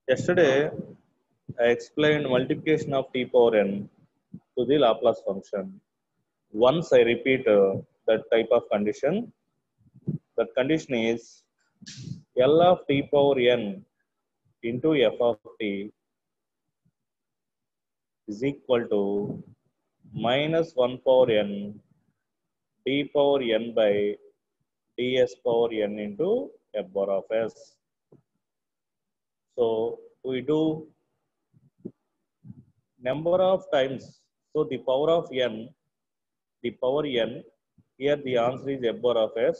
Yesterday, I explained multiplication of t power n to the Laplace function. Once I repeat that type of condition, that condition is L of t power n into f of t is equal to minus 1 power n d power n by ds power n into f bar of s. So we do number of times. So the power of n, the power n, here the answer is f bar of s.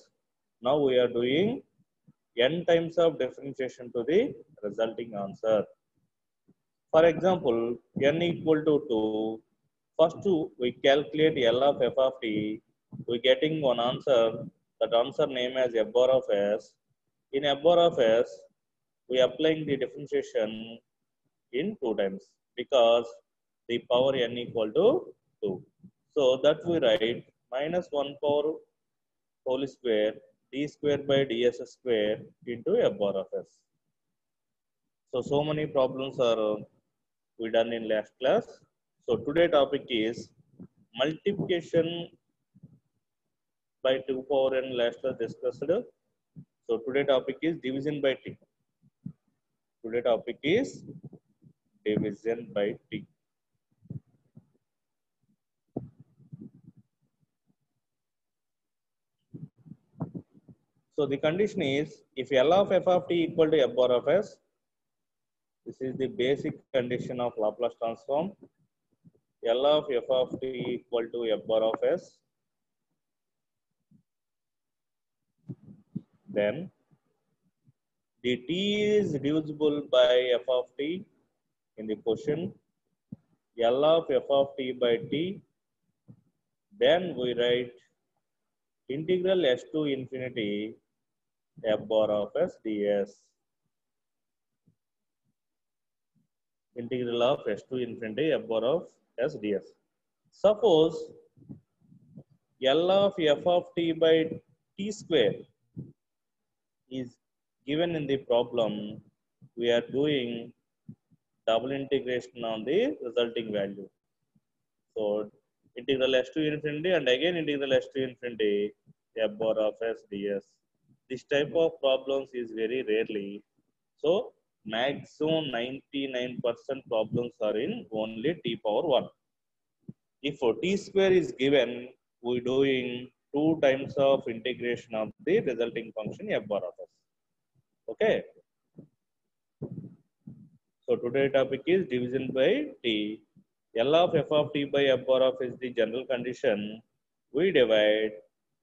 Now we are doing n times of differentiation to the resulting answer. For example, n equal to 2. First we calculate L of f of t. We getting one answer. That answer name as f bar of s. In f bar of s, we applying the differentiation in 2 times because the power n equal to 2. So that we write minus 1 power whole square d square by ds square into f bar of s. So many problems are we done in last class. So today topic is multiplication by 2 power n last class discussed. So today topic is division by t. Today topic is division by t. So the condition is if L of f of t equal to f bar of s, this is the basic condition of Laplace transform. L of f of t equal to f bar of s, then the t is divisible by f of t in the question. L of f of t by t, then we write integral s to infinity f bar of s ds. Integral of s to infinity f bar of s ds. Suppose L of f of t by t square is given in the problem. We are doing double integration on the resulting value. So integral s to infinity and again integral s to infinity f bar of s ds. This type of problems is very rarely. So maximum 99% problems are in only t power 1. If t square is given, we doing 2 times of integration of the resulting function f bar of s. Okay. So today topic is division by t. L of f of t by f bar of s is the general condition. We divide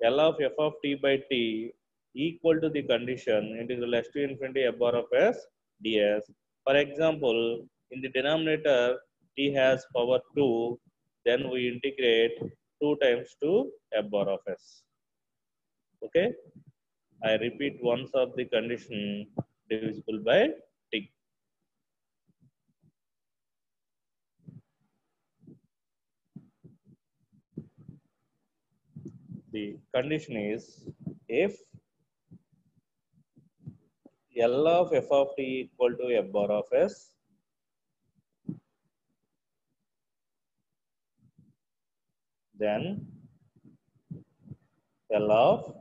L of f of t by t equal to the condition integral s to infinity f bar of s ds. For example, in the denominator t has power 2, then we integrate 2 times to f bar of s. Okay. I repeat once of the condition divisible by t. The condition is if L of f of t equal to f bar of s, then L of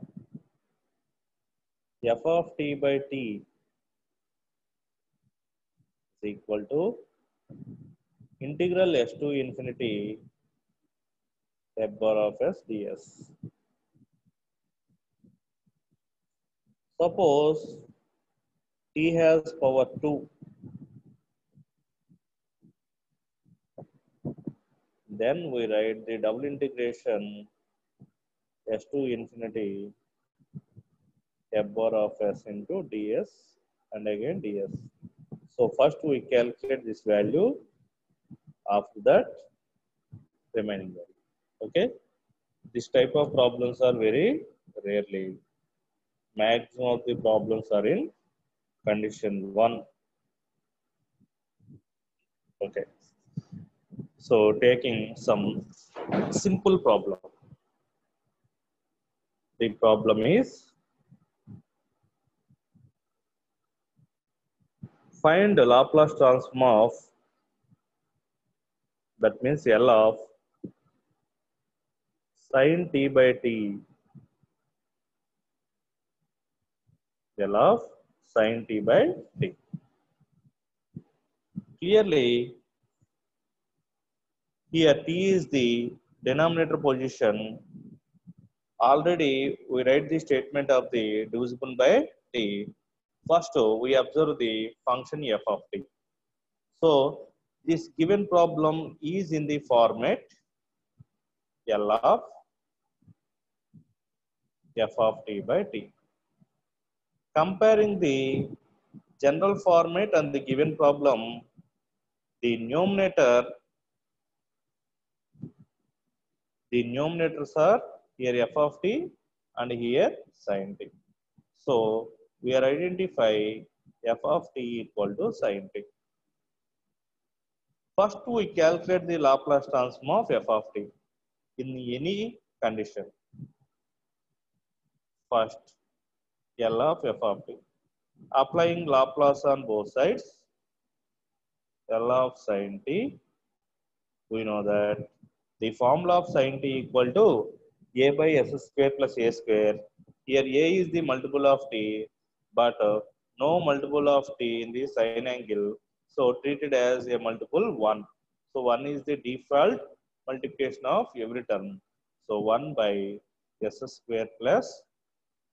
f of t by t is equal to integral s to infinity f bar of s ds. Suppose t has power 2, then we write the double integration s to infinity f bar of s into ds and again ds. So first we calculate this value, after that remaining value. Okay. This type of problems are very rarely. Maximum of the problems are in condition 1. Okay. So taking some simple problem. The problem is Find the Laplace transform of, that means L of sin t by t, L of sin t by t. Clearly, here t is the denominator position. Already we write the statement of the divisible by t. First, we observe the function f of t. So, this given problem is in the format L of f of t by t. Comparing the general format and the given problem, the numerators are here f of t and here sin t. So, we are identify f of t equal to sin t. First, we calculate the Laplace transform of f of t in any condition. First, L of f of t. Applying Laplace on both sides, L of sin t, we know that the formula of sin t equal to a by s square plus a square. Here a is the multiple of t, but no multiple of t in the sine angle. So treated as a multiple 1. So 1 is the default multiplication of every term. So 1 by s square plus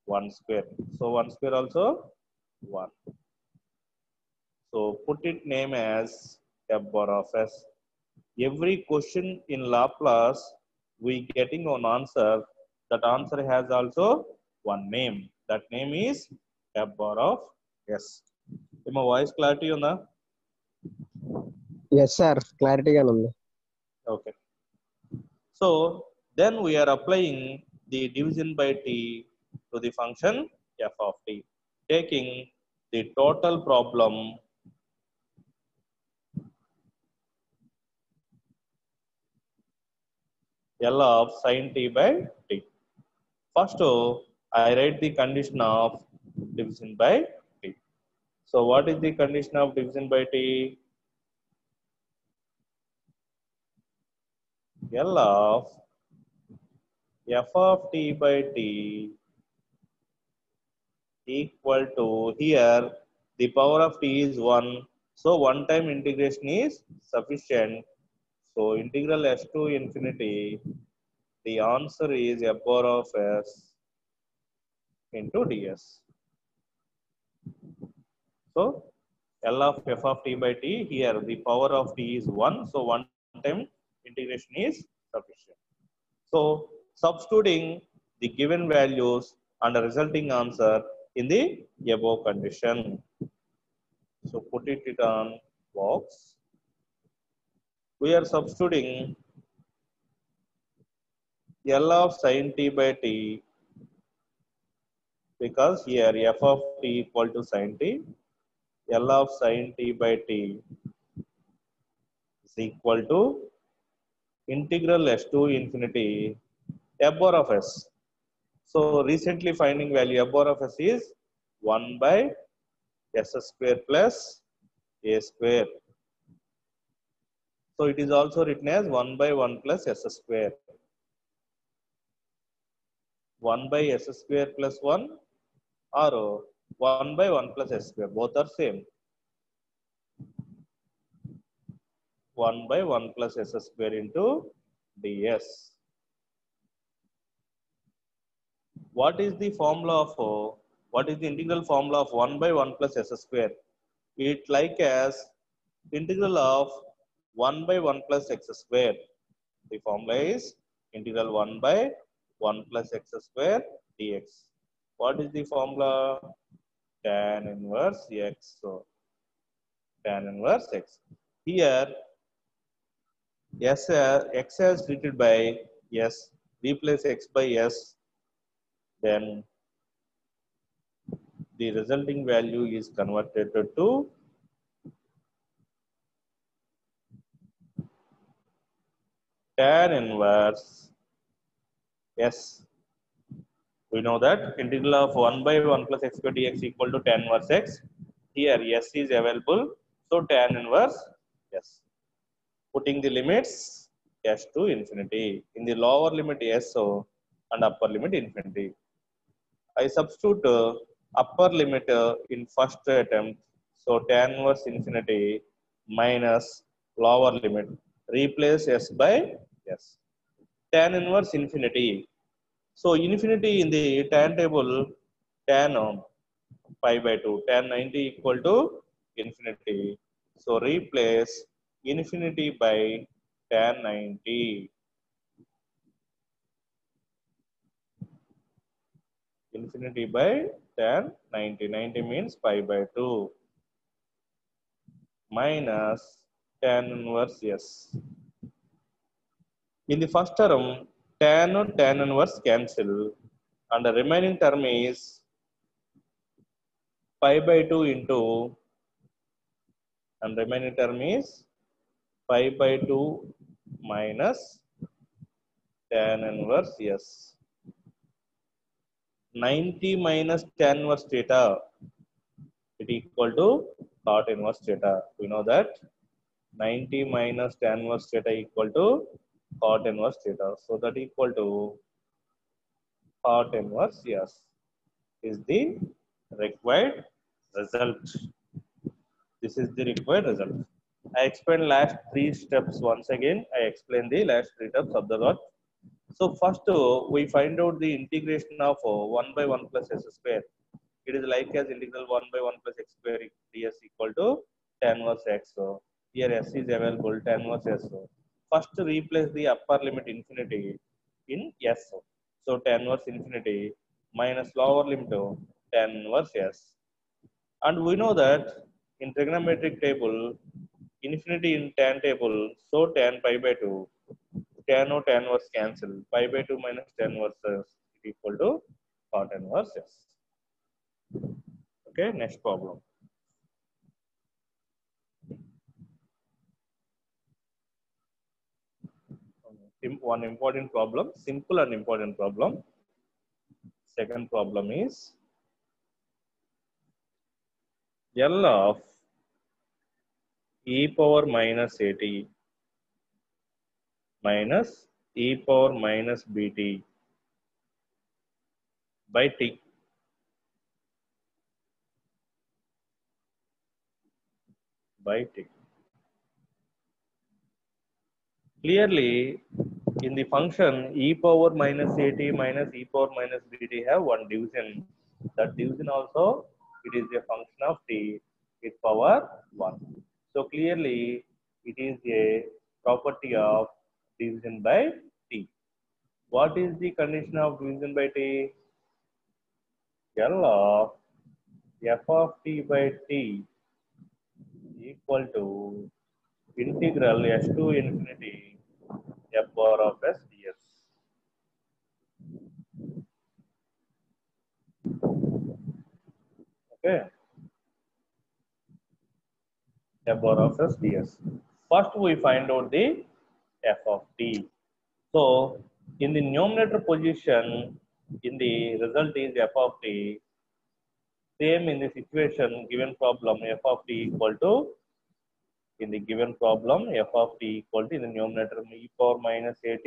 1 square. So 1 square also 1. So put it name as f bar of s. Every question in Laplace, we getting an answer. That answer has also one name. That name is f bar of s. Is my voice clarity on that? Yes, sir. Clarity ga undi. Okay. So then we are applying the division by t to the function f of t, taking the total problem L of sin t by t. First, I write the condition of division by t. So, what is the condition of division by t? L of f of t by t equal to, here the power of t is 1. So, one time integration is sufficient. So, integral s to infinity, the answer is f bar of s into ds. So, L of f of t by t, here the power of t is 1. So, one time integration is sufficient. So, substituting the given values and the resulting answer in the above condition. So, put it on box. We are substituting L of sin t by t, because here f of t equal to sin t. L of sin t by t is equal to integral s to infinity f bar of s. So recently finding value f bar of s is 1 by s square plus a square. So it is also written as 1 by 1 plus s square. 1 by s square plus 1 or 1 by 1 plus s square. Both are same. 1 by 1 plus s square into ds. What is the formula of, what is the integral formula of 1 by 1 plus s square? It like as integral of 1 by 1 plus x square. The formula is integral 1 by 1 plus x square dx. What is the formula? Tan inverse x. So, tan inverse x. Here, x as treated by s, replace x by s, then the resulting value is converted to tan inverse s. We know that integral of 1 by 1 plus x square dx equal to tan inverse x. Here s is available, so tan inverse s. Putting the limits s to infinity. In the lower limit s and upper limit infinity. I substitute upper limit in first attempt. So tan inverse infinity minus lower limit. Replace s by s. Tan inverse infinity. So infinity in the tan table, tan pi by 2, tan 90 equal to infinity. So replace infinity by tan 90. Infinity by tan 90. 90 means pi by 2 minus tan inverse s. In the first term, tan inverse cancel, and the remaining term is pi by 2 into, and remaining term is pi by 2 minus tan inverse s. 90 minus tan inverse theta, it equal to cot inverse theta. We know that 90 minus tan inverse theta equal to cot inverse theta. So that equal to cot inverse yes is the required result. This is the required result. I explained last three steps once again. I explained the last three steps of the lot. So first we find out the integration of 1 by 1 plus s square. It is like as integral 1 by 1 plus x square ds equal to tan inverse x. So here s is available, tan inverse s. First replace the upper limit infinity in s. So tan inverse infinity minus lower limit tan inverse s. And we know that in trigonometric table, infinity in tan table, so tan pi by 2, tan or tan inverse cancel, pi by 2 minus tan inverse is equal to cot inverse s. Okay, next problem. One important problem, simple and important problem. Second problem is L of e power minus at minus e power minus bt by t by t. Clearly, in the function e power minus at minus e power minus bt have one division. That division also, it is a function of t with power 1. So clearly, it is a property of division by t. What is the condition of division by t? L of f of t by t equal to integral s to infinity f bar of s ds. Okay, f bar of s ds. First, we find out the f of t. So, in the numerator position, in the result is f of t. Same in the situation given problem f of t equal to, in the given problem f of t equal to in the numerator e power minus at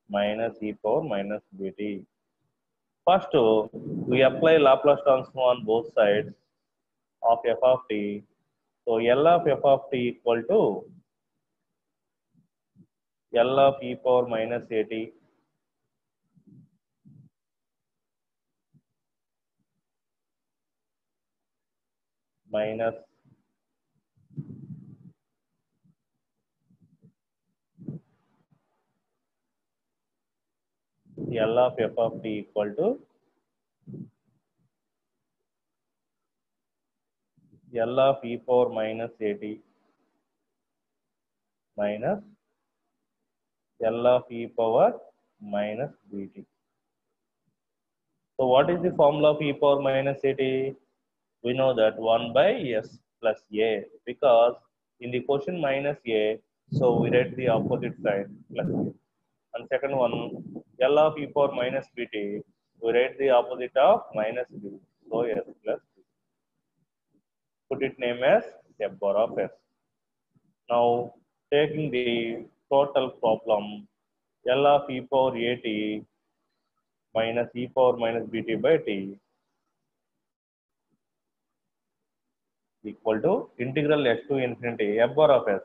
minus e power minus bt. First, we apply Laplace transform on both sides of f of t. So L of f of t equal to L of e power minus at minus L of f of t equal to L of e power minus at minus L of e power minus bt. So what is the formula of e power minus at? We know that 1 by s plus a, because in the question minus a, so we write the opposite side plus a. And second one, L of e power minus bt, we write the opposite of minus b, so s plus b. put it name as f bar of s. Now taking the total problem, L of e power at minus e power minus bt by t equal to integral s to infinity f bar of s.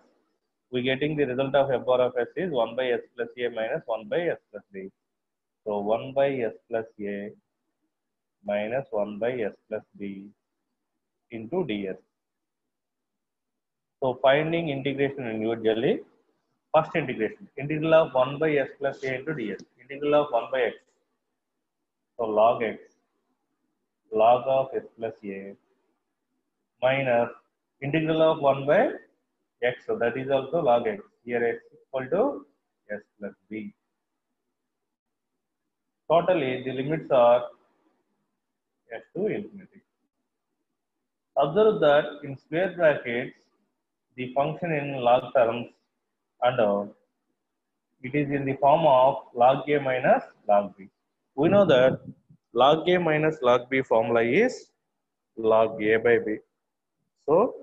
We getting the result of f bar of s is 1 by s plus a minus 1 by s plus b. So 1 by s plus a minus 1 by s plus b into ds. So finding integration individually, first integration, integral of 1 by s plus a into ds, integral of 1 by x. So log x, log of s plus a minus integral of 1 by x. So that is also log x. Here x equal to s plus b. Totally, the limits are s to infinity. Observe that in square brackets, the function in log terms and it is in the form of log a minus log b. We know that log a minus log b formula is log a by b. So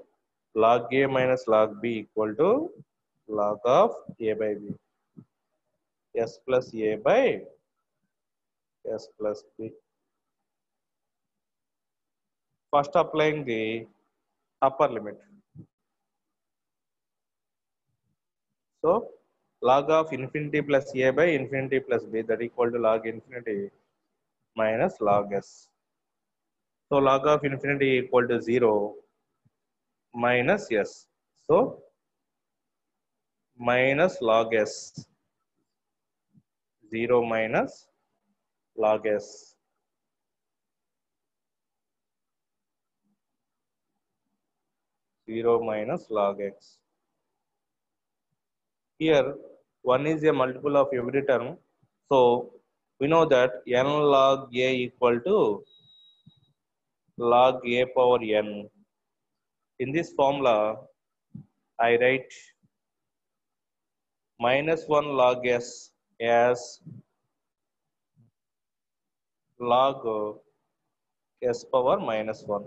log a minus log b equal to log of a by b. S plus a by s plus b. First applying the upper limit. So log of infinity plus a by infinity plus b, that equal to log infinity minus log s. So log of infinity equal to 0 minus s. So minus log s, 0 minus log s. Zero minus log x. Here 1 is a multiple of every term. So we know that n log a equal to log a power n. In this formula, I write minus 1 log s as log s power minus 1.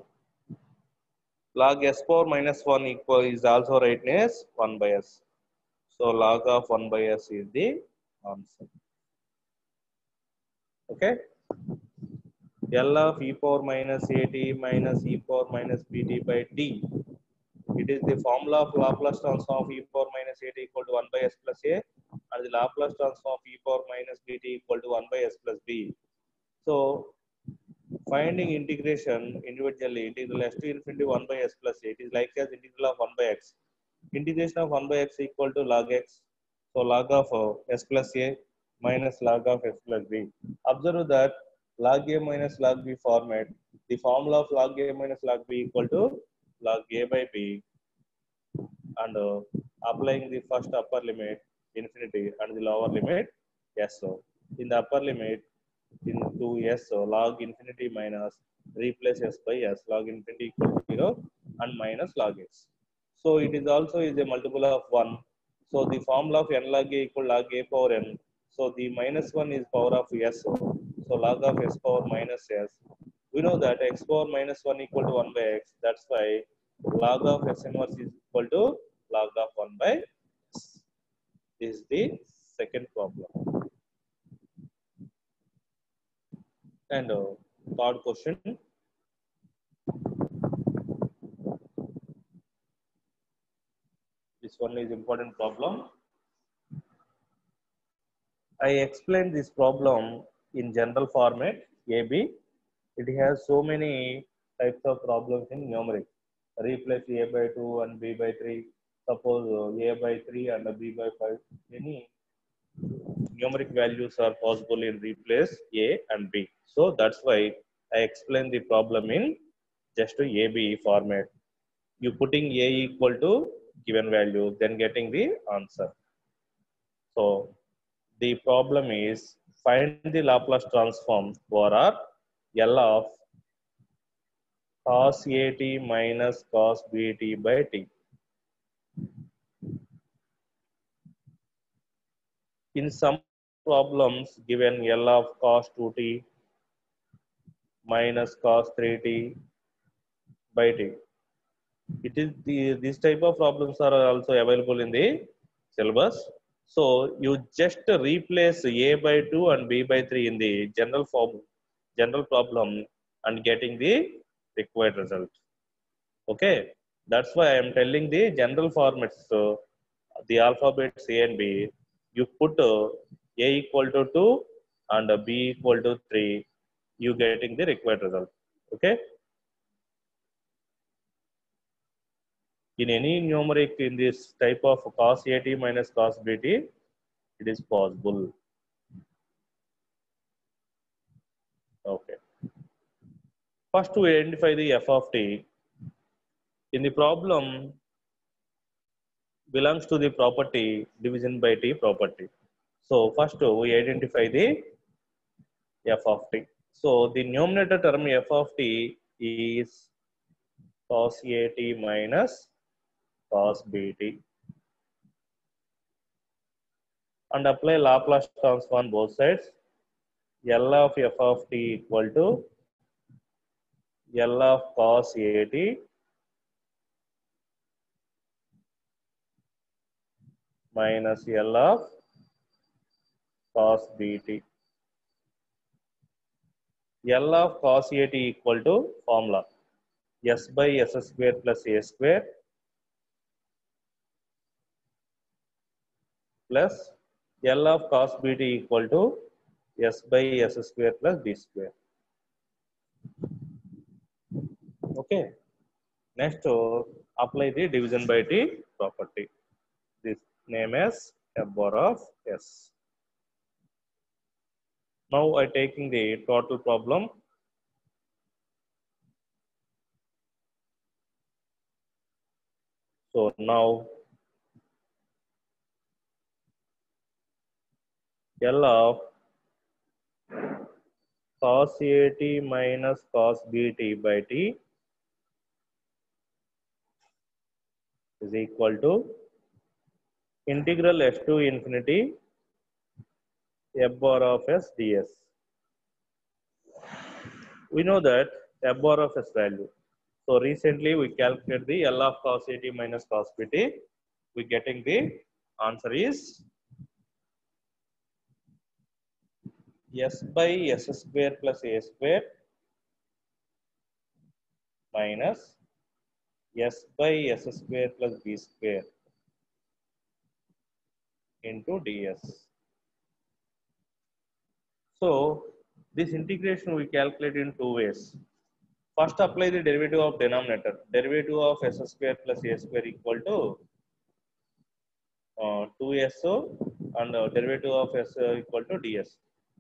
Log s power minus 1 equal is also written as 1 by s. So log of 1 by s is the answer. Okay. L of e power minus at minus e power minus bt by t. It is the formula of Laplace transform of e power minus at equal to 1 by s plus a, and the Laplace transform of e power minus bt equal to 1 by s plus b. So finding integration individually, integral s to infinity 1 by s plus a, it is like as integral of 1 by x. Integration of 1 by x equal to log x. So log of s plus a minus log of s plus b. Observe that log a minus log b format, the formula of log a minus log b equal to log a by b, and applying the first upper limit infinity and the lower limit s. So in the upper limit into s, so log infinity minus replace s by s, log infinity equal to 0 and minus log x. So it is also is a multiple of 1. So the formula of n log a equal log a power n. So the minus 1 is power of s. So log of s power minus s. We know that x power minus 1 equal to 1 by x. That's why log of s inverse is equal to log of 1 by s. This is the second problem. And third question. This one is important problem. I explained this problem in general format AB. It has so many types of problems in numeric. Replace a by 2 and b by 3. Suppose a by 3 and b by 5. Any numeric values are possible in replace a and b. So that's why I explained the problem in just AB format. You putting a equal to given value, then getting the answer. So the problem is find the Laplace transform for L of cos at minus cos bt by t. In some problems given L of cos 2t minus cos 3t by t. It is these type of problems are also available in the syllabus. So you just replace a by 2 and b by 3 in the general form, general problem, and getting the required result. Okay, that's why I am telling the general formats. So the alphabets A and B, you put A equal to 2 and B equal to 3, you getting the required result. Okay. In any numeric in this type of cos AT minus cos BT, it is possible. Okay. First, to identify the f of t. In the problem, belongs to the property division by t property. So first, we identify the f of t. So the numerator term f of t is cos AT minus cos BT. And apply Laplace transform both sides. L of f of t equal to L of cos AT minus L of cos BT. L of cos AT equal to formula S by S square plus A square plus L of cos BT equal to S by S square plus B square. Okay. Next, apply the division by T property. This name as f bar of S. Now I taking the total problem. So now L of cos AT minus cos BT by T is equal to integral s to infinity f bar of s ds. We know that f bar of s value. So recently we calculate the L of cos AT minus cos BT. We getting the answer is S by S square plus A square minus S by S square plus B square into ds. So this integration we calculate in two ways. First, apply the derivative of denominator. Derivative of s square plus a square equal to 2so and derivative of s equal to ds.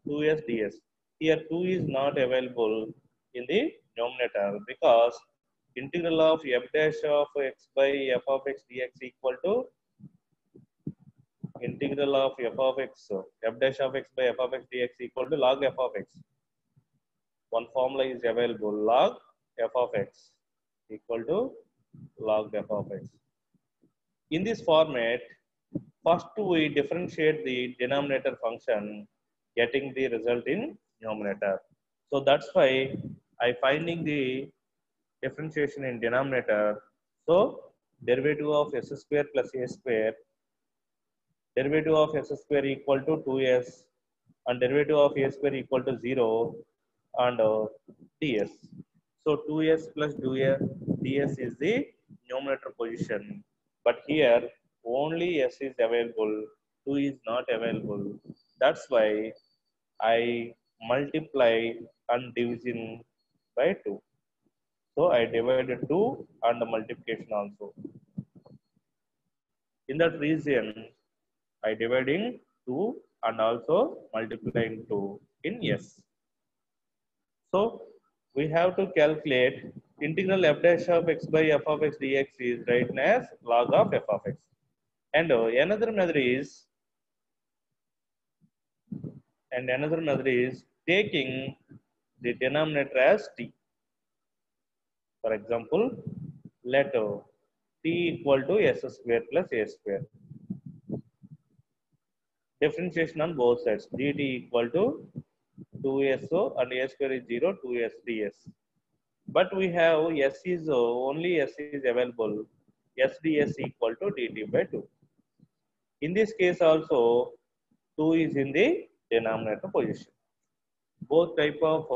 2s ds. Here 2 is not available in the denominator because integral of f dash of x by f of x dx equal to integral of f of x, f dash of x by f of x dx equal to log f of x. One formula is available, log f of x equal to log f of x. In this format, first we differentiate the denominator function, getting the result in numerator. So that's why I finding the differentiation in denominator. So derivative of s square plus a square, derivative of s square equal to 2s and derivative of a square equal to 0 and ds. So 2s plus ds is the numerator position, but here only s is available, 2 is not available. That's why I multiply and division by 2. So I divided 2 and the multiplication also. In that region, I dividing 2 and also multiplying 2 in S. So we have to calculate integral f dash of x by f of x dx is written as log of f of x. And another method is taking the denominator as t. For example, let t equal to s square plus a square. Differentiation on both sides. dt equal to 2so and a square is 0, 2s ds. but we have s is only s is available, s ds equal to dt by 2. In this case also 2 is in the denominator position. Both type of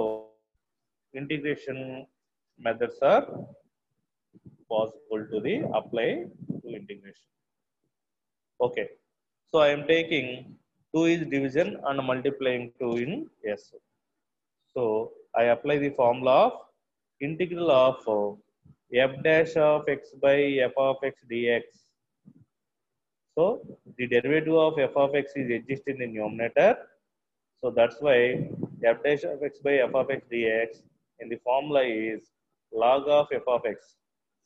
integration methods are possible to the apply to integration. Okay, so I am taking 2 is division and multiplying 2 in s. So I apply the formula of integral of f dash of x by f of x dx. So the derivative of f of x is exist in the numerator. So that's why f dash of x by f of x dx in the formula is log of f of x,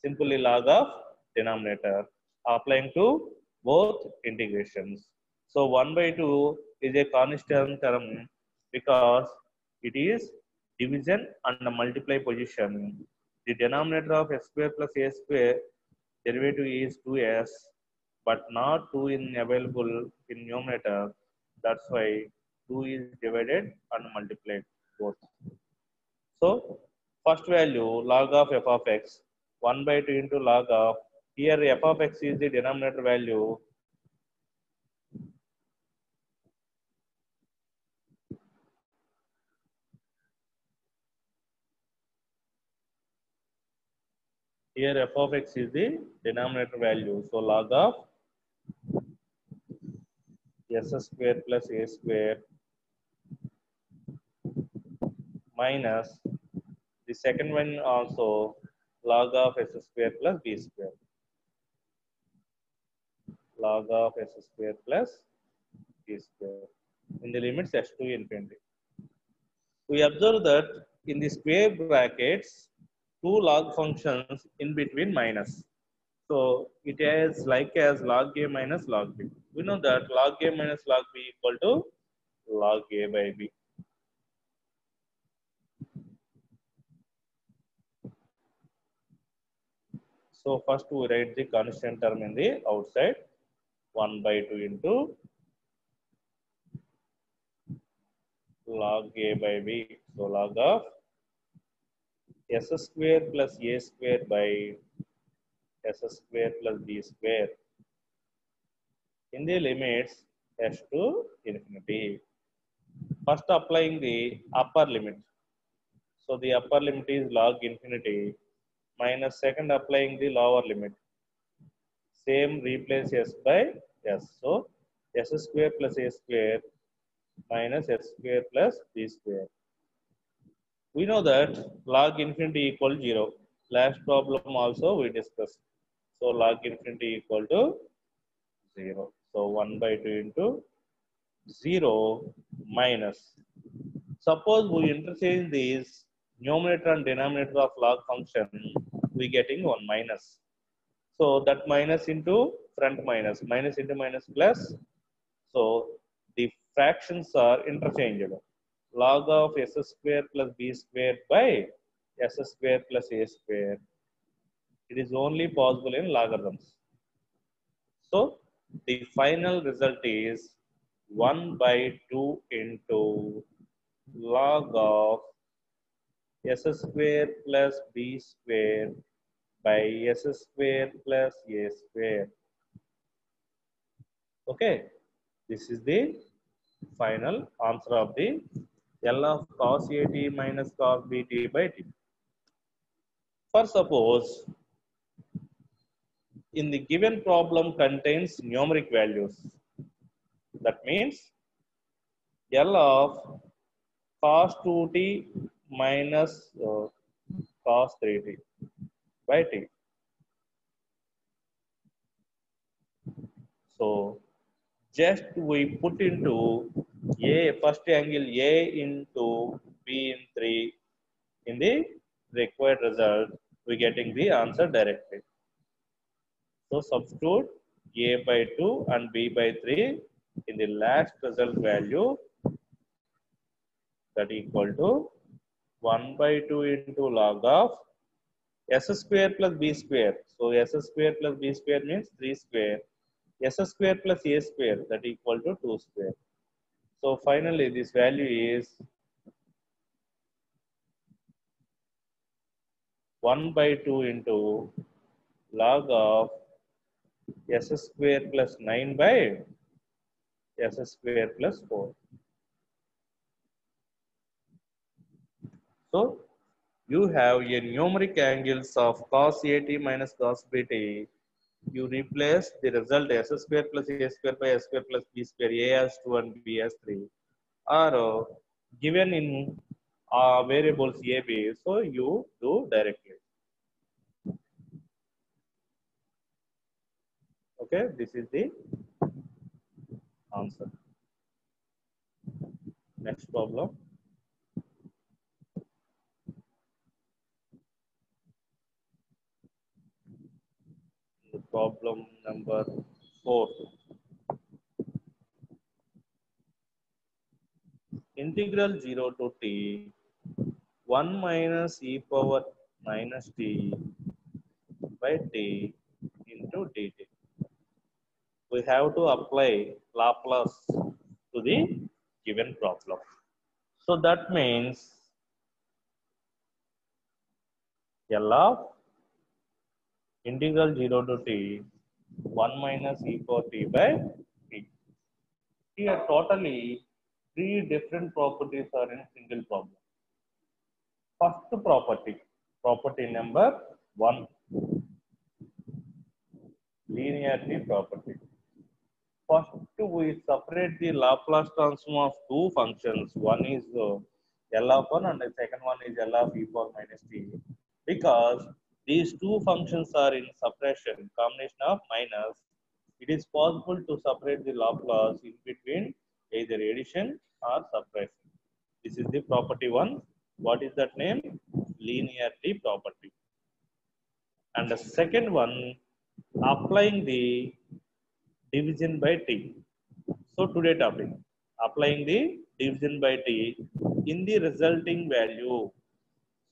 simply log of denominator, applying to both integrations. So 1 by 2 is a constant term because it is division and multiply position. The denominator of s square plus a square derivative is 2s, but not 2 in available in numerator. That's why 2 is divided and multiplied both. So first value log of f of x, 1 by 2 into log of, here f of x is the denominator value. Here f of x is the denominator value. So log of s square plus a square minus the second one also log of s square plus b square. Log of s square plus b square in the limits s to infinity. We observe that in the square brackets, two log functions in between minus. So it is like as log a minus log b. We know that log a minus log b equal to log a by b. So first we write the constant term in the outside, 1 by 2 into log a by b. So log of s square plus a square by s square plus b square in the limits s to infinity. First applying the upper limit. So the upper limit is log infinity minus second applying the lower limit. Same replace s by s. So s square plus a square minus s square plus b square. We know that log infinity equal 0. Last problem also we discussed. So log infinity equal to 0. So 1 by 2 into 0 minus. Suppose we interchange these numerator and denominator of log function, we getting 1 minus. So that minus into front minus, minus into minus plus. So the fractions are interchangeable. Log of s square plus b square by s square plus a square. It is only possible in logarithms. So the final result is 1 by 2 into log of s square plus b square by s square plus a square. Okay, this is the final answer of the L of cos at minus cos bt by t. For suppose in the given problem contains numeric values, that means L of cos 2t minus cos 3t by t. So just we put into a first angle a into b in 3 in the required result, we getting the answer directly. So substitute a by 2 and b by 3 in the last result value, that equal to 1 by 2 into log of s square plus b square. So s square plus b square means 3 square. S square plus a square, that equal to 2 square. So finally this value is 1 by 2 into log of s square plus 9 by s square plus 4. So you have a numeric angles of cos AT minus cos BT. You replace the result s square plus a square by s square plus b square, a as 2 and b as 3 are given in variables a, b. So you do directly. Okay, this is the answer. Next problem. Problem number 4. Integral 0 to t 1 minus e power minus t by t into dt. We have to apply Laplace to the given problem. So that means L of integral 0 to t 1 minus e power t by t. Here totally 3 different properties are in single problem. First property number 1, linearity property. First, we separate the Laplace transform of two functions. One is L of 1 and the second one is L of e power minus t. Because these two functions are in separation, combination of minus, it is possible to separate the Laplace in between either addition or subtraction. This is the property 1. What is that name? Linearity property. And the second one, applying the division by t. So today topic, applying the division by t in the resulting value.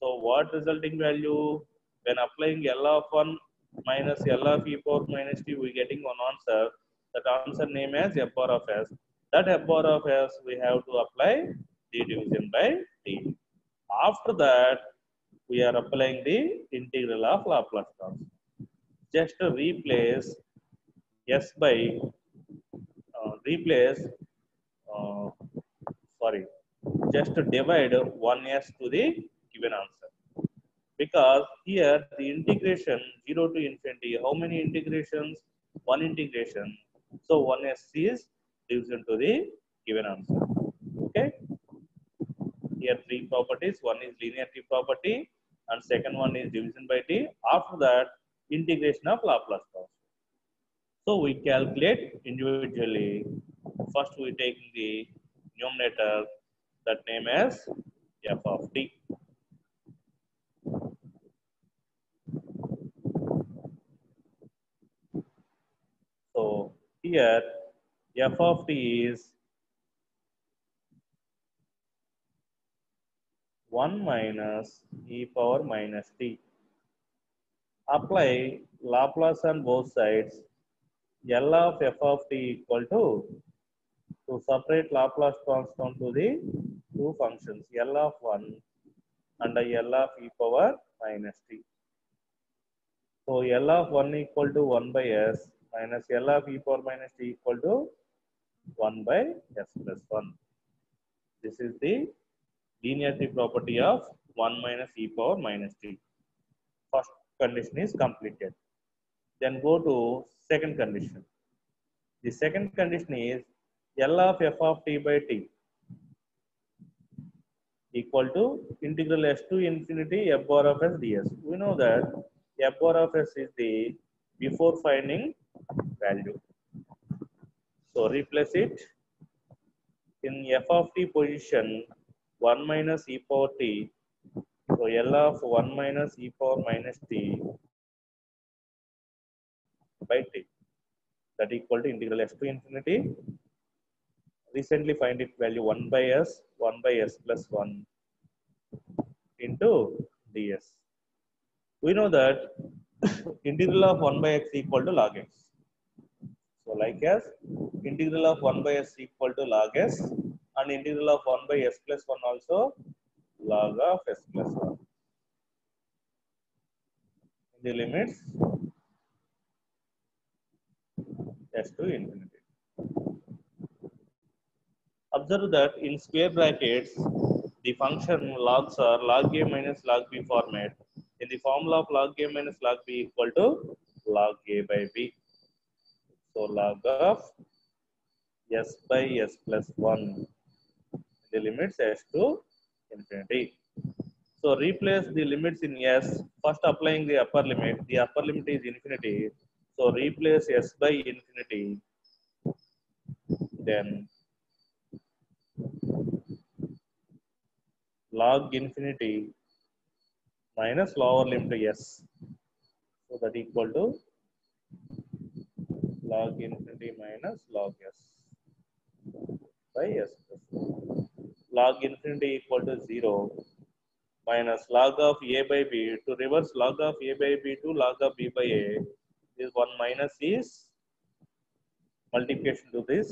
So what resulting value? When applying L of 1 minus L of e power minus t, we getting one answer. That answer name as f bar of s. That f bar of s we have to apply the division by t. After that, we are applying the integral of Laplace transform. Just replace s by uh, sorry, just divide 1s to the given answer. Because here the integration 0 to infinity, how many integrations? One integration. So 1s is division to the given answer. Okay. Here 3 properties. One is linearity property and second one is division by t. After that, integration of Laplace transform. So we calculate individually. First we take the numerator, that name as f of t. So here f of t is 1 minus e power minus t. Apply Laplace on both sides. L of f of t equal to separate Laplace transform to the two functions L of 1 and L of e power minus t. So L of 1 equal to 1 by s minus L of e power minus t equal to 1 by s plus 1. This is the linearity property of 1 minus e power minus t. First condition is completed. Then go to second condition. The second condition is L of f of t by t equal to integral s to infinity f bar of s ds. We know that f bar of s is the before finding value. So replace it in f of t position 1 minus e power t. So L of 1 minus e power minus t by t, that equal to integral s to infinity. Recently find it value 1 by s plus 1 into ds. We know that integral of 1 by x equal to log x. So like as integral of 1 by s equal to log s and integral of 1 by s plus 1 also log of s plus 1. the limits s to infinity. Observe that in square brackets, the function logs are log a minus log b format. In the formula of log a minus log b equal to log a by b. So log of s by s plus 1, the limits s to infinity. So replace the limits in s, first applying the upper limit. The upper limit is infinity. So replace s by infinity, then log infinity minus lower limit s. So that equal to log infinity minus log s by s plus 1. Log infinity equal to 0 minus log of a by b. To reverse log of a by b to log of b by a, this 1 minus is multiplication to this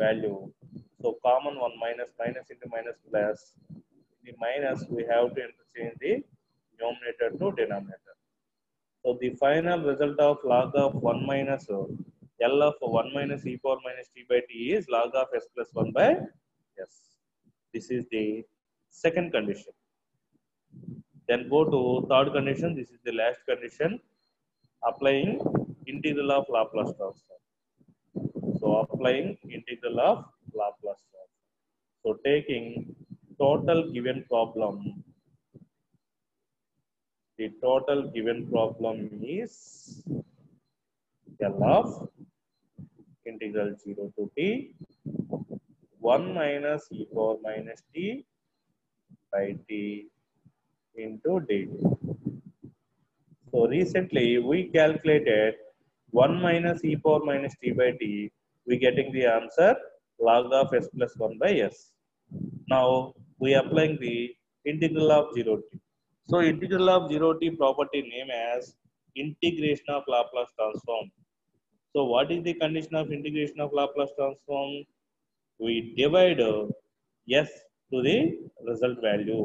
value. So common 1 minus minus into minus plus. The minus we have to interchange the numerator to denominator. So the final result of log of 1 minus L of 1 minus e power minus t by t is log of s plus 1 by s. This is the second condition. Then go to third condition. This is the last condition. Applying integral of Laplace transform. So applying integral of Laplace transform. So taking total given problem. The total given problem is L of integral 0 to t 1 minus e power minus t by t into dt. So recently we calculated 1 minus e power minus t by t. We getting the answer log of s plus 1 by s. Now we applying the integral of 0 t. So integral of 0 t property name as integration of Laplace transform. So what is the condition of integration of Laplace transform? We divide s to the result value.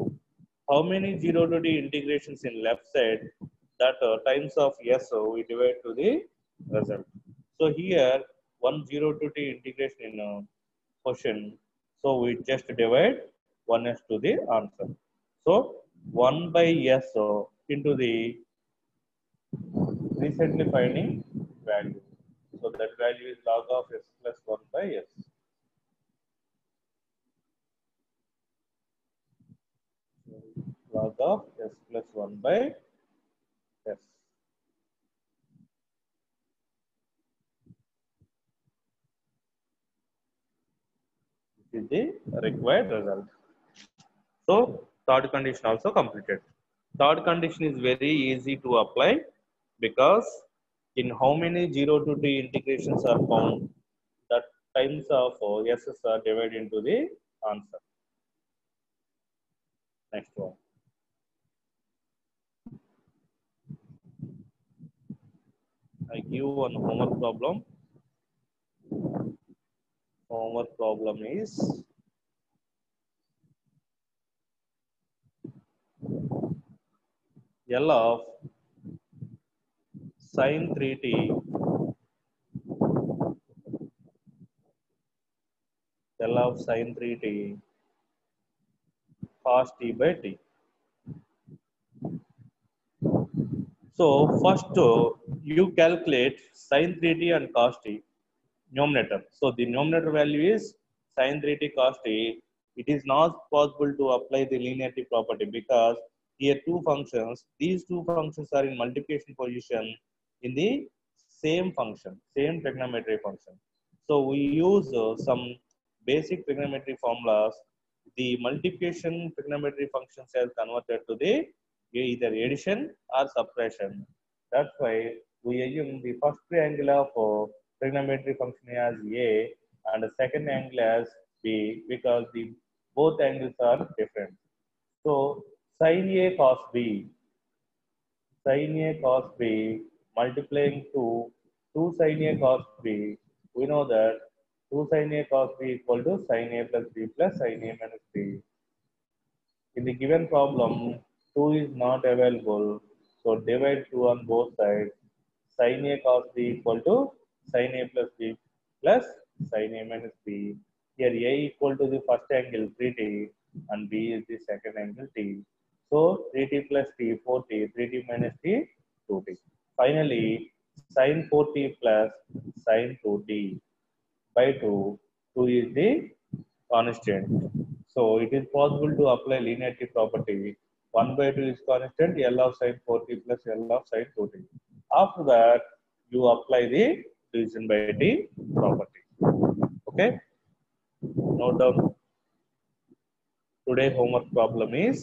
How many 0 to t integrations in left side? That times of s we divide to the result. So here 1 0 to t integration in question. So we just divide 1s to the answer. So 1 by s into the recently finding value. So that value is log of s plus 1 by s. Log of s plus 1 by s. This is the required result. So third condition also completed. Third condition is very easy to apply because in how many 0 to t integrations are found, that times of s's are divided into the answer. Next one. I give one homework problem. Homework problem is L of sin 3t L of sin 3t cos t by t. So first you calculate sin 3t and cos t numerator. So the numerator value is sin 3t cos t. It is not possible to apply the linearity property because here two functions, these two functions are in multiplication position in the same function, same trigonometry function. So we use some basic trigonometry formulas. The multiplication trigonometry functions are converted to the either addition or subtraction. That's why we assume the first triangle of trigonometry function as A and the second angle as B because the both angles are different. So sin A cos B, sin A cos B multiplying to 2 sin A cos B, we know that 2 sin A cos B equal to sin A plus B plus sin A minus B. In the given problem, 2 is not available. So divide 2 on both sides. Sin A cos B equal to sin A plus B plus sin A minus B. Here A equal to the first angle 3t and B is the second angle t. So 3t plus t 4t, 3t minus t 2t. Finally, sin 4t plus sin 2t by 2. 2 is the constant. So it is possible to apply linearity property. 1 by 2 is constant, L of sin 4t plus L of sin 2t. After that, you apply the division by t property. Okay? Note down. Today homework problem is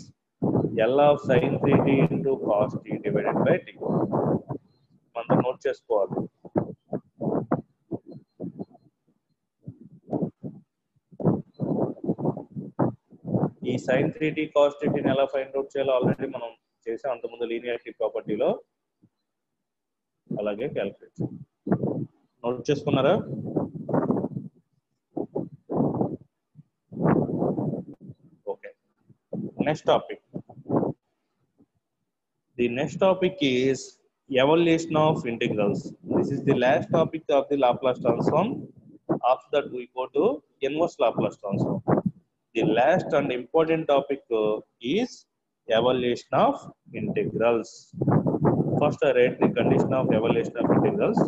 L of sin 3t into cos t divided by t. మనం note చేసుకోవాలి. ఈ sin 3t cos 3t ని ఎలా find out చేయాలో already మనం చేసాం అంతకుముందు linearity ప్రాపర్టీలో. అలాగే క్యాలిక్యులేట్ నోట్ చేసుకున్నారా? Okay. Next topic. The next topic is evaluation of integrals. This is the last topic of the Laplace transform. After that, we go to inverse Laplace transform. The last and important topic is evaluation of integrals. First, I write the condition of evaluation of integrals.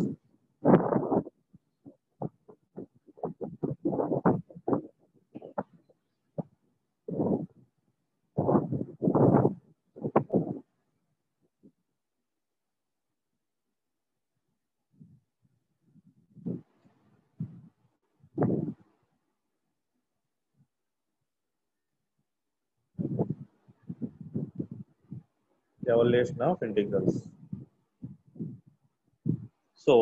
Evaluation of integrals. So,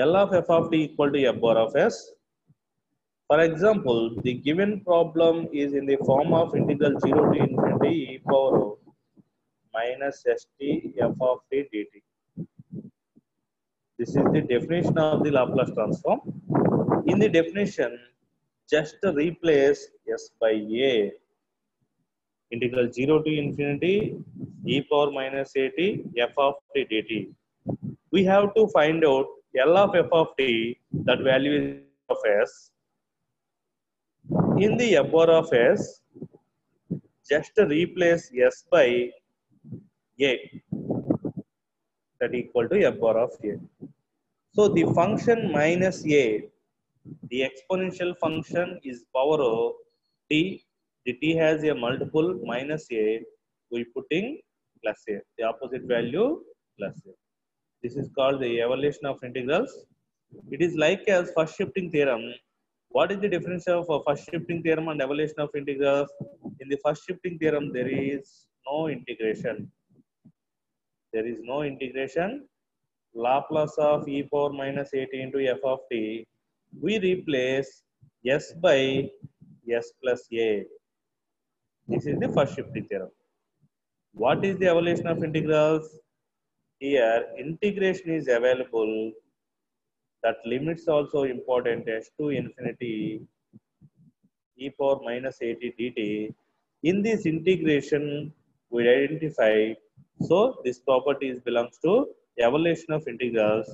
L of f of t equal to f bar of s. For example, the given problem is in the form of integral 0 to infinity e power minus st f of t dt. This is the definition of the Laplace transform. In the definition, just replace s by a. Integral 0 to infinity e power minus at f of t dt. We have to find out L of f of t, that value is of s. In the f bar of s, just replace s by a, that equal to f bar of a. So the function minus a, the exponential function is power of t. The t has a multiple minus a, we putting plus a, the opposite value plus a. This is called the evaluation of integrals. It is like as first shifting theorem. What is the difference of first shifting theorem and evaluation of integrals? In the first shifting theorem, there is no integration. There is no integration. Laplace of e power minus at into f of t. We replace s by s plus a. This is the first shifting theorem. What is the evaluation of integrals? Here, integration is available. That limits also important, s to infinity e power minus at dt. In this integration, we identify, so this property belongs to evaluation of integrals,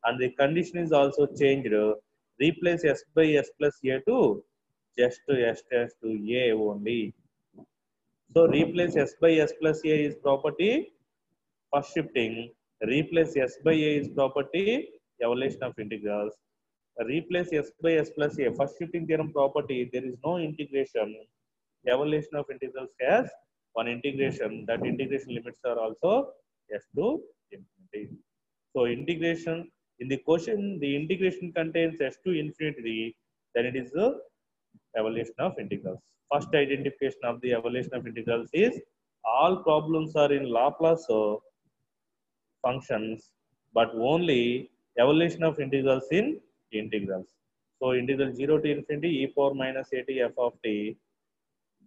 and the condition is also changed. Replace s by s plus a to just to s to a only. So replace s by s plus a is property first shifting. Replace s by a is property evaluation of integrals. Replace s by s plus a, first shifting theorem property, there is no integration. Evaluation of integrals has one integration. That integration limits are also s to infinity. So integration, in the question, the integration contains s to infinity, then it is the evaluation of integrals. First identification of the evaluation of integrals is all problems are in Laplace functions, but only evaluation of integrals in integrals. So integral 0 to infinity e power minus at f of t.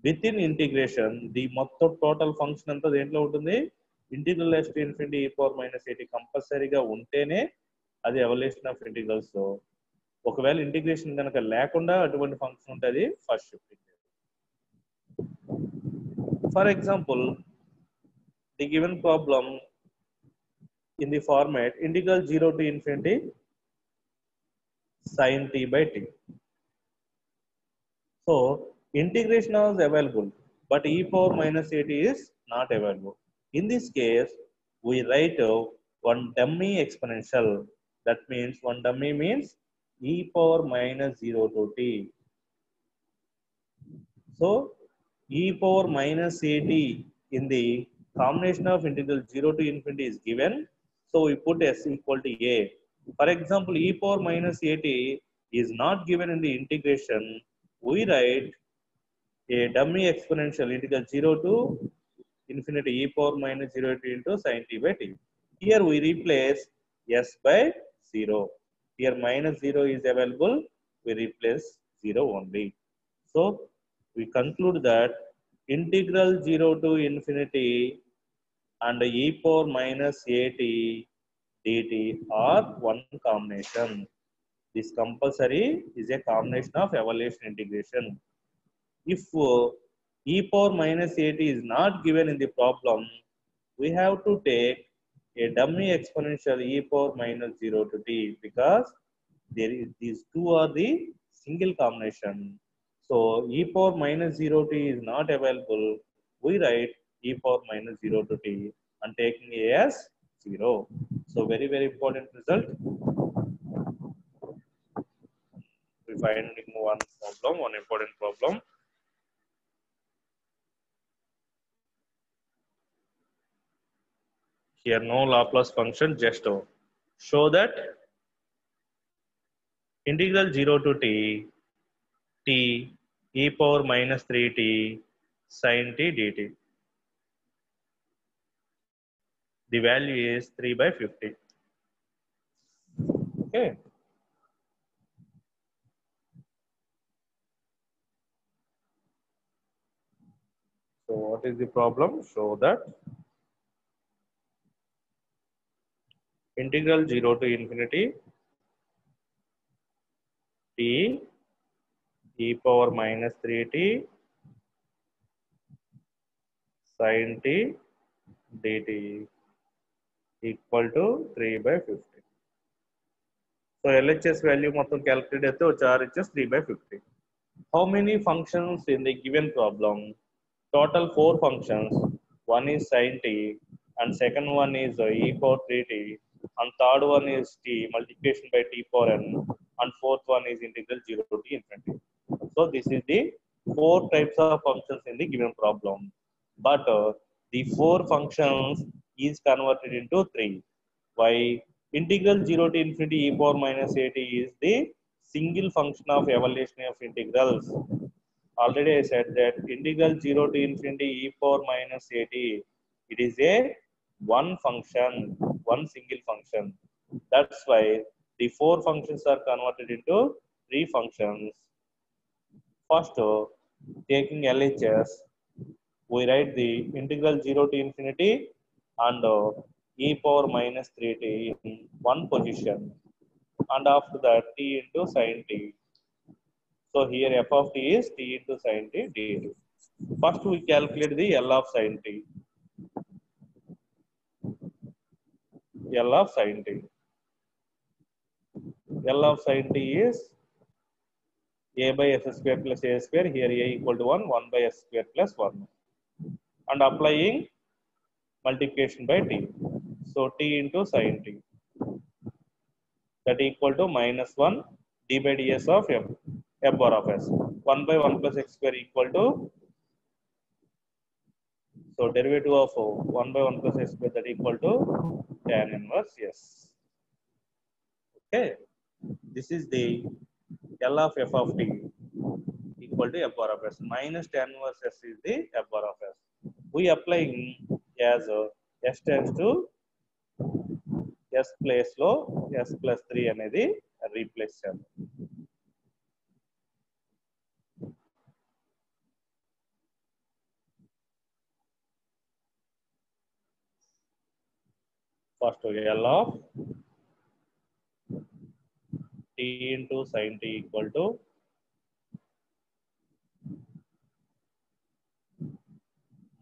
Within integration, the మొత్తం total function అంతా దేంట్లో ఉంటుంది? Integral s to infinity e power minus at కంపల్సరీగా ఉంటేనే అది evaluation of integrals. ఒకవేళ integration కనుక లేకుండా అటువంటి ఫంక్షన్ ఉంటుంది first shifting. For example, the given problem in the format integral 0 to infinity sin t by t. So integration is available, but e power minus at is not available. In this case, we write one dummy exponential. That means one dummy means e power minus 0 to t. So e power minus at in the combination of integral 0 to infinity is given. So we put s equal to a. For example, e power minus at is not given in the integration. We write a dummy exponential integral 0 to infinity e power minus 0 t into sin t by t. Here we replace s by 0. Here minus 0 is available. We replace 0 only. So we conclude that integral 0 to infinity and e power minus at dt are one combination. This compulsory is a combination of evaluation integration. If e power minus at is not given in the problem, we have to take a dummy exponential e power minus 0 to t, because there is these two are the single combination. So e power minus 0 t is not available. We write e power minus 0 to t and taking a as 0. So very, very important result. We find one problem, one important problem. Here no Laplace function, just show that integral 0 to t e power minus 3t sin t dt. The value is 3 by 50. Okay. So what is the problem? Show that integral 0 to infinity t e power minus 3t sin t dt equal to 3 by 50. So LHS value మొత్తం calculate అయితే వచ్చి RHS 3 by 50. How many functions in the given problem? Total 4 functions. One is sin t, and second one is e power 3t, and third one is t multiplication by t power n, and fourth one is integral 0 to infinity. So this is the 4 types of functions in the given problem. But the 4 functions is converted into 3. Why? Integral 0 to infinity e power minus at is the single function of evaluation of integrals. Already I said that integral 0 to infinity e power minus at, it is a one function, one single function. That's why the 4 functions are converted into 3 functions. First, taking LHS, we write the integral 0 to infinity and e power minus 3t in one position, and after that t into sin t. So here f of t is t into sin t dt. First we calculate the L of sin t. L of sin t. L of sin t is a by s square plus a square. Here a equal to 1, 1 by s square plus 1. And applying multiplication by t. So t into sin t. That equal to minus 1 d by ds of f bar of s. 1 by 1 plus x square equal to, so derivative of 1 by 1 plus x square, that equal to tan inverse s. Okay. This is the L of f of t equal to f bar of s. Minus tan inverse s is the f bar of s. We applying as s tends to s place లో s plus 3 అనేది replace చేయాలి. First L of t into sin t equal to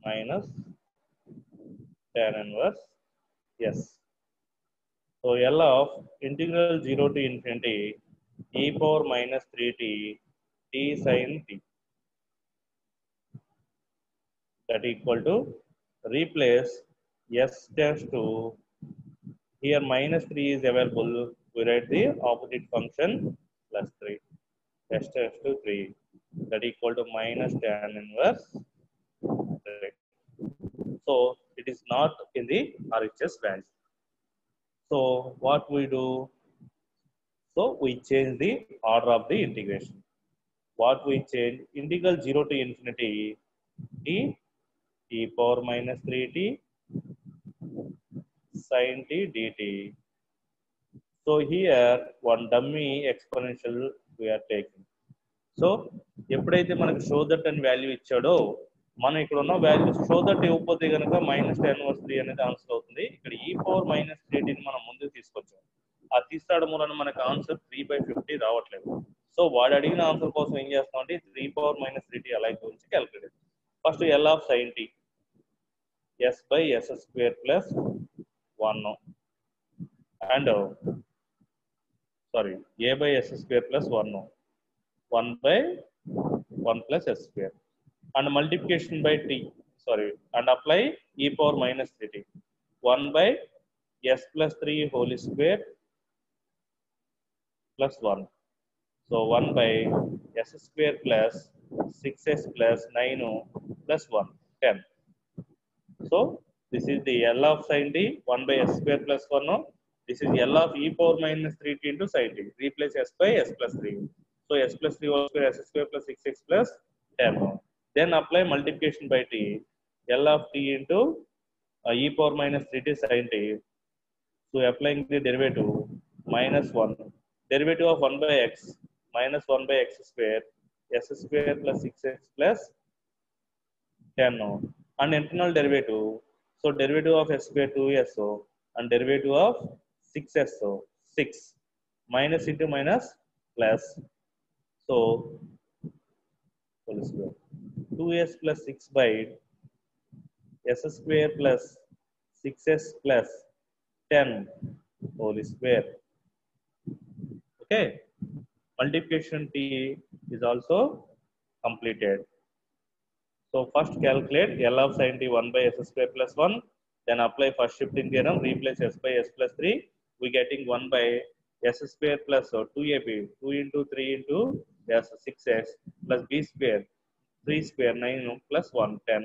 minus tan inverse s. So L of integral 0 to infinity e power minus 3t t sin t, that equal to replace s dash to, here minus 3 is available, we write the opposite function plus 3, s dash to 3, that equal to minus tan inverse 3. So it is not in the RHS range. So what we do? So we change the order of the integration. What we change? Integral 0 to infinity t e power minus 3t sin t dt. So here one dummy exponential we are taking. So ఎప్పుడైతే మనకు show that అని value ఇచ్చాడో, మనం ఇక్కడ ఉన్న value show that ఇవ్వకపోతే కనుక minus 10/3 అనేది ఆన్సర్ అవుతుంది. ఇక్కడ ఈ పవర్ మైనస్ 3ని మనం ముందుకు తీసుకొచ్చాం. ఆ తీసుకురావడం వలన మనకు ఆన్సర్ 3/50 రావట్లేదు. సో వాడు అడిగిన ఆన్సర్ కోసం ఏం చేస్తాం అంటే 3 పవర్ మైనస్ 3t అలా గురించి calculate. First L of sine T s by s square plus 1 and sorry a by s square plus 1 by 1 plus s square and multiplication by t, sorry, and apply e power minus 3t 1 by s plus 3 whole square plus 1. So 1 by s square plus 6s plus 9 plus 1 10. So this is the L of sin t 1 by s square plus 1. This is L of e power minus 3t into sin t. Replace s by s plus 3. So s plus 3 whole square, s square plus 6x plus 10. Then apply multiplication by t. L of t into e power minus 3t sin t. So applying the derivative minus 1. Derivative of 1 by x minus 1 by x square, s square plus 6x plus 10. And internal derivative. So derivative of s square 2so and derivative of 6so 6 minus into minus plus. So 2s plus 6 by s square plus 6s plus 10 whole square. Okay, multiplication t is also completed. So first calculate L of sin t 1 by s square plus 1. Then apply first shifting theorem. Replace s by s plus 3. We getting 1 by s square plus 2ab 2 into 3 into s 6s plus b square 3 square 9 plus 1 10.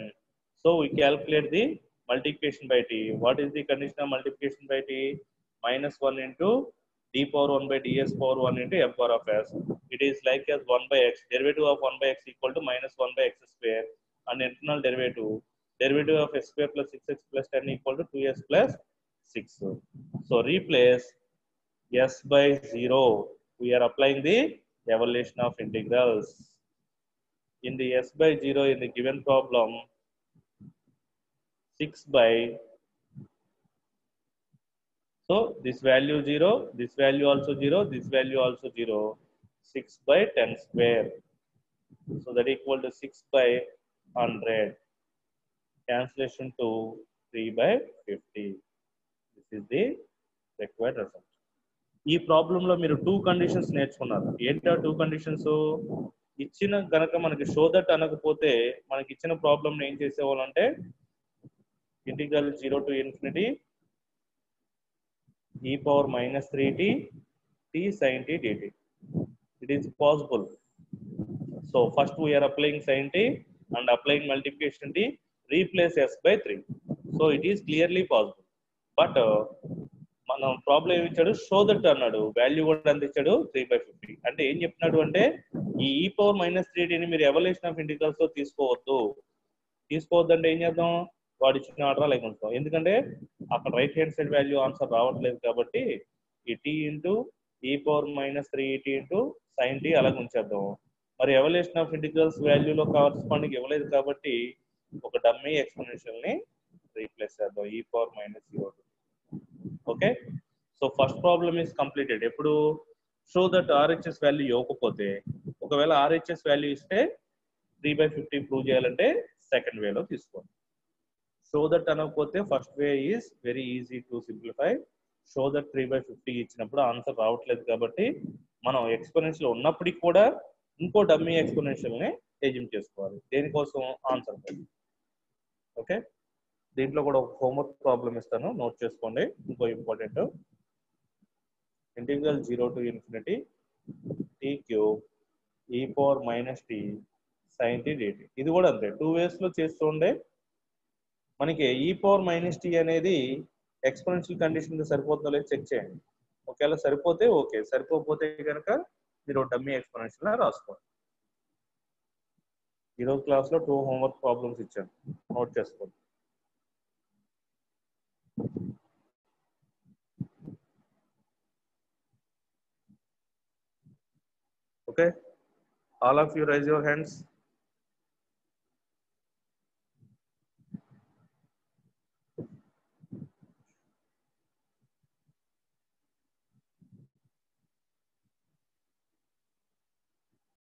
So we calculate the multiplication by t. What is the condition of multiplication by t? Minus 1 into d power 1 by ds power 1 into f power of s. It is like as 1 by x. Derivative of 1 by x equal to minus 1 by x square. And internal derivative of s square plus 6x plus 10 equal to 2s plus 6. So replace s by 0. We are applying the evaluation of integrals. In the s by 0 in the given problem, 6 by, so this value 0, this value also 0, this value also 0, 6 by 10 square. So that equal to 6 by 100. Cancellation to 3 by 50. This is the required result. ఈ ప్రాబ్లంలో మీరు 2 conditions నేర్చుకున్నారు. ఏంటో 2 conditions? ఇచ్చిన గనక మనకి show that అనకపోతే మనకి ఇచ్చిన ప్రాబ్లమ్ ఏం చేసేవాళ్ళం అంటే integral 0 to infinity e power minus 3t t sin t dt. It is possible. So first we are applying sin t and applying multiplication t. Replace s by 3. So it is clearly possible. But మనం problem ఏమి ఇచ్చాడు? Show that అన్నాడు. Value కూడా ఎంత ఇచ్చాడు? 3/50. అంటే ఏం చెప్తున్నాడు అంటే ఈ e power minus 3t ని మీరు ఎవల్యూషన్ ఆఫ్ ఇంటిగ్రల్స్ తో తీసుకోవద్దు అంటే ఏం చేద్దాం? వాడు ఇచ్చిన ఆర్డర్ అలాగే ఉంటాం. ఎందుకంటే అక్కడ right hand side value answer రావట్లేదు కాబట్టి ఈ t into e power minus 3t into sin t అలాగే ఉంచేద్దాం. మరి ఎవల్యూషన్ ఆఫ్ ఇంటిగ్రల్స్ వాల్యూలో కరెస్పాండింగ్ ఇవ్వలేదు కాబట్టి ఒక డమ్మీ ఎక్స్పోనెన్షియల్ ని రీప్లేస్ చేద్దాం e power minus 0. Okay, so first problem is completed. ఎప్పుడు? షో దట్ ఆర్హెచ్ఎస్ వాల్యూ ఇవ్వకపోతే, ఒకవేళ ఆర్హెచ్ఎస్ వాల్యూ ఇస్తే 3/50 ప్రూవ్ చేయాలంటే సెకండ్ వేలో తీసుకోండి. షో దట్ అనకపోతే first way is very easy to simplify. So that 3/50 ఇచ్చినప్పుడు ఆన్సర్ రావట్లేదు కాబట్టి మనం ఎక్స్పోనెన్షియల్ ఉన్నప్పటికీ కూడా ఇంకో డమ్మీ ఎక్స్పోనెన్షియల్ని ఎజ్యూమ్ చేసుకోవాలి దేనికోసం ఆన్సర్. ఓకే, దీంట్లో కూడా ఒక హోంవర్క్ ప్రాబ్లం ఇస్తాను, నోట్ చేసుకోండి. ఇంకో important, integral 0 to infinity t cube e power minus t sin t dt. ఇది కూడా అంతే, 2 ways లో చేస్తుండే. మనకి e power minus t అనేది ఎక్స్పోనెన్షియల్ కండిషన్ సరిపోతుందో లేదో చెక్ చేయండి. ఒకవేళ సరిపోతే ఓకే, సరిపోతే కనుక మీరు డమ్మీ ఎక్స్పోనెన్షియల్ రాసుకోండి. ఈరోజు క్లాస్లో 2 హోంవర్క్ ప్రాబ్లమ్స్ ఇచ్చాను, నోట్ చేసుకోండి. Okay, all of you raise your hands.